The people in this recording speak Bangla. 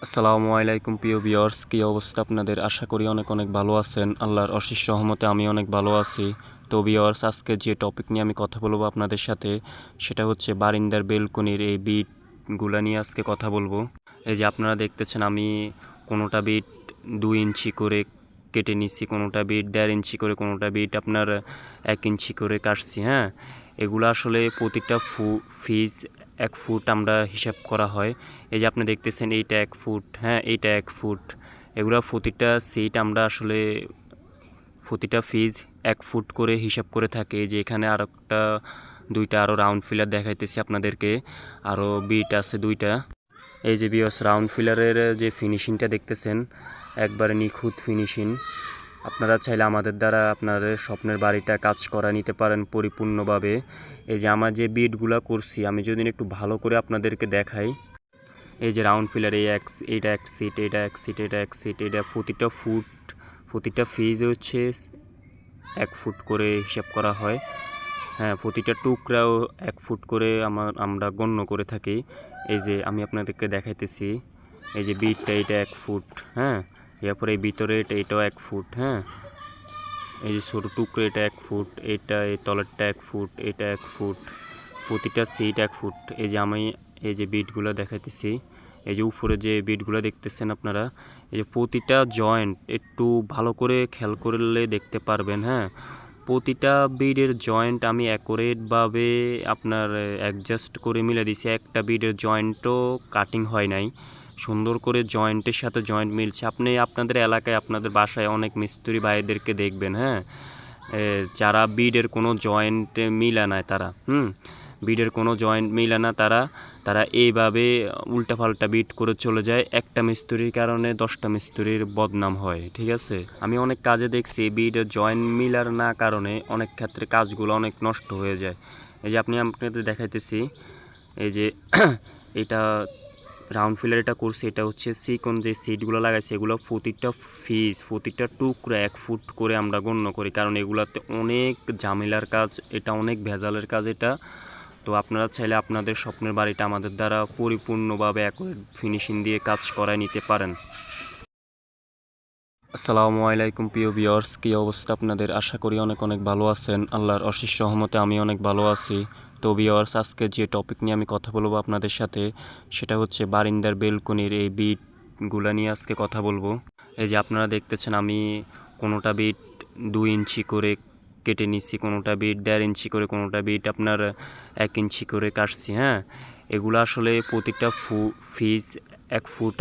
আসসালামু আলাইকুম প্রিয় ভিউয়ার্স, কী অবস্থা আপনাদের? আশা করি অনেক অনেক ভালো আছেন। আল্লাহর অশেষ রহমতে আমি অনেক ভালো আছি। তো ভিউয়ার্স, আজকে যে টপিক নিয়ে আমি কথা বলবো আপনাদের সাথে, সেটা হচ্ছে বারিন্দার বেলকনির এই বিটগুলা নিয়ে আজকে কথা বলবো। এই যে আপনারা দেখতেছেন, আমি কোনোটা বিট 2 ইঞ্চি করে কেটে নিচ্ছি, কোনোটা বিট 1.5 ইঞ্চি করে, কোনোটা বিট আপনার 1 ইঞ্চি করে কাটছি। হ্যাঁ, এগুলো আসলে প্রতিটা ফিজ 1 ফুট আমরা হিসাব করা হয়। এই যে আপনি দেখতেছেন, এইটা 1 ফুট, হ্যাঁ এইটা 1 ফুট। এগুলো প্রতিটা সিট আমরা আসলে প্রতিটা ফিজ 1 ফুট করে হিসাব করে থাকি। যে এখানে আর একটা দুইটা আরও রাউন্ড ফিলার দেখাইতেছি আপনাদেরকে, আরও বিট আছে 2টা। এই যে বিয়স রাউন্ড ফিলারের যে ফিনিশিংটা দেখতেছেন, একবারে নিখুঁত ফিনিশিং। আপনারা চাইলে আমাদের দ্বারা আপনাদের স্বপ্নের বাড়িটা কাজ করা নিতে পারেন পরিপূর্ণভাবে। এই যে আমার যে বিটগুলো করছি, আমি যদি একটু ভালো করে আপনাদেরকে দেখাই, এই যে রাউন্ড ফিলার এইটা 1 সিট, এটা 1 সিট, এটা 1 সিট, এটা প্রতিটা ফিজ হচ্ছে 1 ফুট করে হিসাব করা হয়। হ্যাঁ, প্রতিটা টুকরাও 1 ফুট করে আমরা গণ্য করে থাকি। এই যে আমি আপনাদেরকে দেখাইতেছি, এই যে বিটটা এটা 1 ফুট, হ্যাঁ, এরপরে এই ভিতরে এটাও 1 ফুট, হ্যাঁ, এই যে ছোটো টুকরো এটা 1 ফুট, এটা এই তলেরটা 1 ফুট, এটা 1 ফুট, প্রতিটা সিট 1 ফুট। এই যে আমি এই যে বিটগুলো দেখাইতেছি, এই যে উপরে যে বিটগুলো দেখতেছেন আপনারা, এই যে প্রতিটা জয়েন্ট একটু ভালো করে খেয়াল করলে দেখতে পারবেন। হ্যাঁ, প্রতিটা বিটের জয়েন্ট আমি অ্যাকুরেটভাবে আপনার অ্যাডজাস্ট করে মিলে দিছি। একটা বিটের জয়েন্টও কাটিং হয় নাই, সুন্দর করে জয়েন্টের সাথে জয়েন্ট মিলছে। আপনি আপনাদের এলাকায় আপনাদের বাসায় অনেক মিস্ত্রি ভাইদেরকে দেখবেন, হ্যাঁ, যারা বিডের কোনো জয়েন্ট মিলে না, বিডের কোনো জয়েন্ট মিলে না, তারা এইভাবে উল্টাপাল্টা বিট করে চলে যায়। একটা মিস্ত্রির কারণে 10টা মিস্ত্রির বদনাম হয়, ঠিক আছে? আমি অনেক কাজে দেখছি বিডের জয়েন্ট মিলার না কারণে অনেক ক্ষেত্রে কাজগুলো অনেক নষ্ট হয়ে যায়। এই যে আপনাদের দেখাইতেছি, এই যে এটা রাউন্ড ফিলার এটা করছি, এটা হচ্ছে সিকন যে সিটগুলো লাগাইছে, এগুলো প্রতিটা টুকরো 1 ফুট করে আমরা গণ্য করি, কারণ এগুলাতে অনেক ঝামেলার কাজ, এটা অনেক ভেজালের কাজ এটা। তো আপনারা চাইলে আপনাদের স্বপ্নের বাড়িটা আমাদের দ্বারা পরিপূর্ণভাবে অ্যাকুরেট ফিনিশিং দিয়ে কাজ করায় নিতে পারেন। আসসালামু আলাইকুম প্রিয় ভিউয়ার্স, কী অবস্থা আপনাদের? আশা করি অনেক অনেক ভালো আছেন। আল্লাহর অশেষ রহমতে আমি অনেক ভালো আছি। তো ভিউয়ার্স, আজকে যে টপিক নিয়ে আমি কথা বলবো আপনাদের সাথে, সেটা হচ্ছে বারিন্দার বেলকনির এই বিটগুলা নিয়ে আজকে কথা বলবো। এই যে আপনারা দেখতেছেন, আমি কোনোটা বিট 2 ইঞ্চি করে কেটে নিচ্ছি, কোনোটা বিট 1.5 ইঞ্চি করে, কোনোটা বিট আপনার 1 ইঞ্চি করে কাটছি। হ্যাঁ, এগুলো আসলে প্রতিটা ফিজ 1 ফুট